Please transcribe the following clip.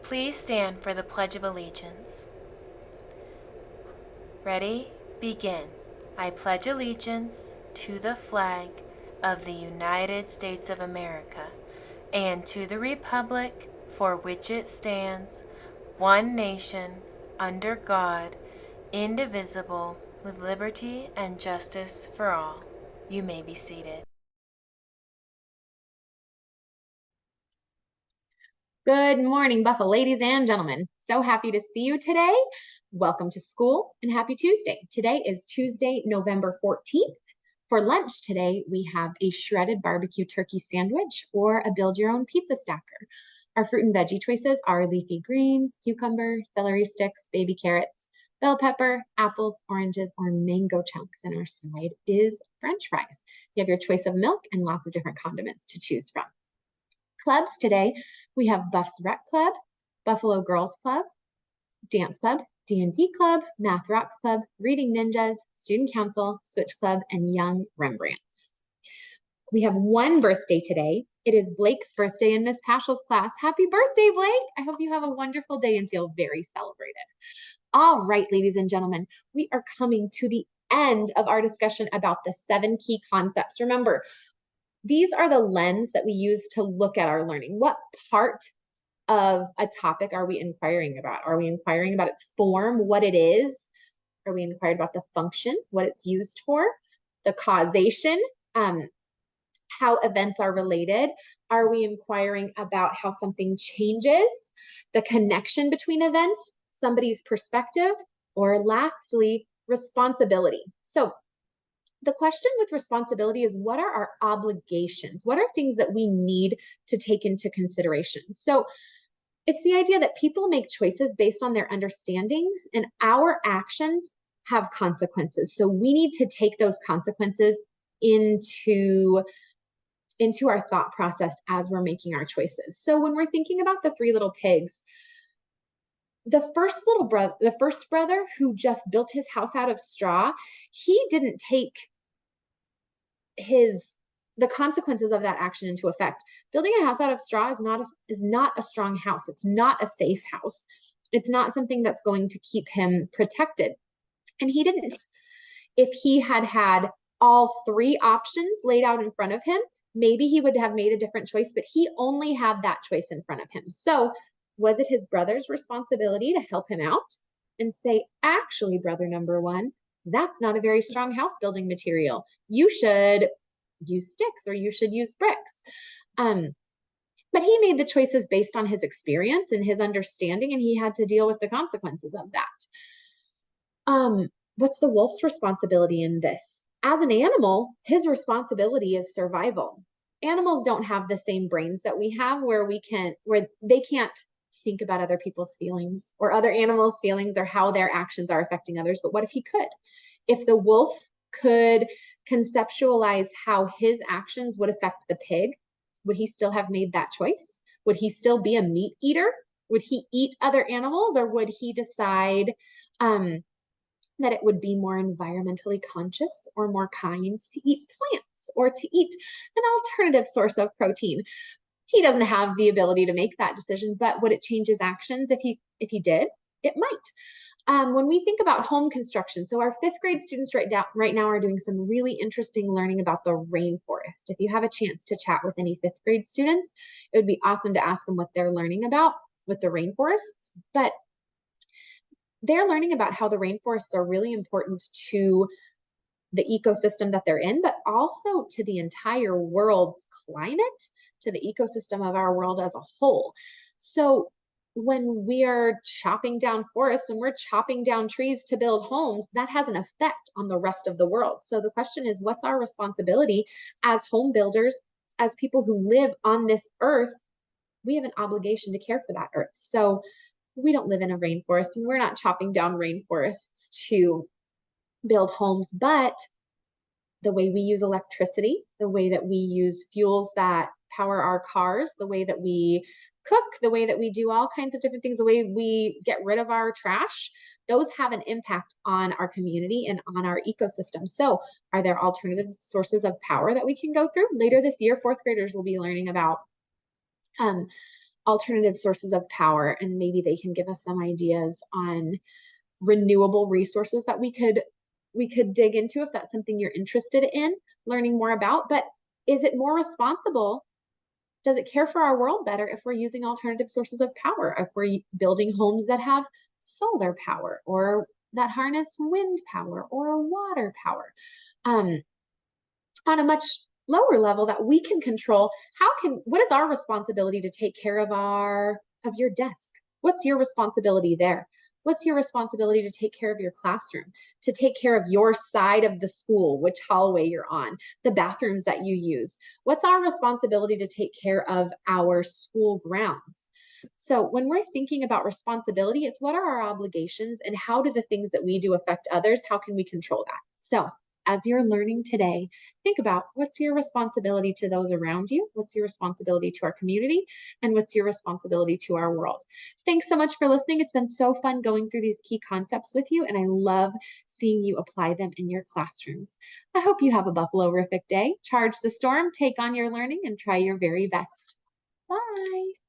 Please stand for the Pledge of Allegiance. Ready? Begin. I pledge allegiance to the flag of the United States of America and to the republic for which it stands, one nation, under God, indivisible, with liberty and justice for all. You may be seated. Good morning, Buffalo ladies and gentlemen. So happy to see you today. Welcome to school and happy Tuesday. Today is Tuesday, November 14th. For lunch today, we have a shredded barbecue turkey sandwich or a build your own pizza stacker. Our fruit and veggie choices are leafy greens, cucumber, celery sticks, baby carrots, bell pepper, apples, oranges, or mango chunks. And our side is French fries. You have your choice of milk and lots of different condiments to choose from. Clubs today, we have Buffs Rec Club, Buffalo Girls Club, Dance Club, D&D Club, Math Rocks Club, Reading Ninjas, Student Council, Switch Club, and Young Rembrandts. We have one birthday today. It is Blake's birthday in Miss Paschal's class. Happy birthday, Blake! I hope you have a wonderful day and feel very celebrated. All right, ladies and gentlemen, we are coming to the end of our discussion about the 7 key concepts. Remember, these are the lens that we use to look at our learning. What part of a topic are we inquiring about? Are we inquiring about its form, what it is? Are we inquiring about the function, what it's used for? The causation, how events are related? Are we inquiring about how something changes? The connection between events, somebody's perspective, or lastly, responsibility. So the question with responsibility is, what are our obligations? What are things that we need to take into consideration? So it's the idea that people make choices based on their understandings, and our actions have consequences. So we need to take those consequences into our thought process as we're making our choices. So when we're thinking about the 3 little pigs, the first brother who just built his house out of straw, he didn't take the consequences of that action into effect. Building a house out of straw is not a strong house. It's not a safe house. It's not something that's going to keep him protected. And he didn't. If he had had all 3 options laid out in front of him, maybe he would have made a different choice, but he only had that choice in front of him. So was it his brother's responsibility to help him out and say, actually, brother number 1, that's not a very strong house building material. You should use sticks or you should use bricks. But he made the choices based on his experience and his understanding, and he had to deal with the consequences of that. What's the wolf's responsibility in this? As an animal, his responsibility is survival. Animals don't have the same brains that we have where they can't think about other people's feelings or other animals' feelings or how their actions are affecting others. But what if he could? If the wolf could conceptualize how his actions would affect the pig, would he still have made that choice? Would he still be a meat eater? Would he eat other animals, or would he decide that it would be more environmentally conscious or more kind to eat plants or to eat an alternative source of protein? He doesn't have the ability to make that decision, but would it change his actions if he did? It might. When we think about home construction, so our 5th grade students right now are doing some really interesting learning about the rainforest. If you have a chance to chat with any 5th grade students, it would be awesome to ask them what they're learning about with the rainforests. But they're learning about how the rainforests are really important to the ecosystem that they're in, but also to the entire world's climate, to the ecosystem of our world as a whole. So when we are chopping down forests and we're chopping down trees to build homes, that has an effect on the rest of the world. So the question is, what's our responsibility as home builders, as people who live on this earth? We have an obligation to care for that earth. So we don't live in a rainforest and we're not chopping down rainforests to build homes, but the way we use electricity, the way that we use fuels that power our cars, the way that we cook, the way that we do all kinds of different things, the way we get rid of our trash, those have an impact on our community and on our ecosystem. So are there alternative sources of power that we can go through? Later this year, 4th graders will be learning about alternative sources of power, and maybe they can give us some ideas on renewable resources that we could dig into if that's something you're interested in learning more about. But is it more responsible? Does it care for our world better if we're using alternative sources of power, if we're building homes that have solar power or that harness wind power or water power? Um, on a much lower level that we can control, what is our responsibility to take care of your desk? What's your responsibility there? What's your responsibility to take care of your classroom, to take care of your side of the school, which hallway you're on, the bathrooms that you use? What's our responsibility to take care of our school grounds? So when we're thinking about responsibility, it's what are our obligations and how do the things that we do affect others? How can we control that? So as you're learning today, think about what's your responsibility to those around you, what's your responsibility to our community, and what's your responsibility to our world. Thanks so much for listening. It's been so fun going through these key concepts with you, and I love seeing you apply them in your classrooms. I hope you have a Buffalo-rific day. Charge the storm, take on your learning, and try your very best. Bye.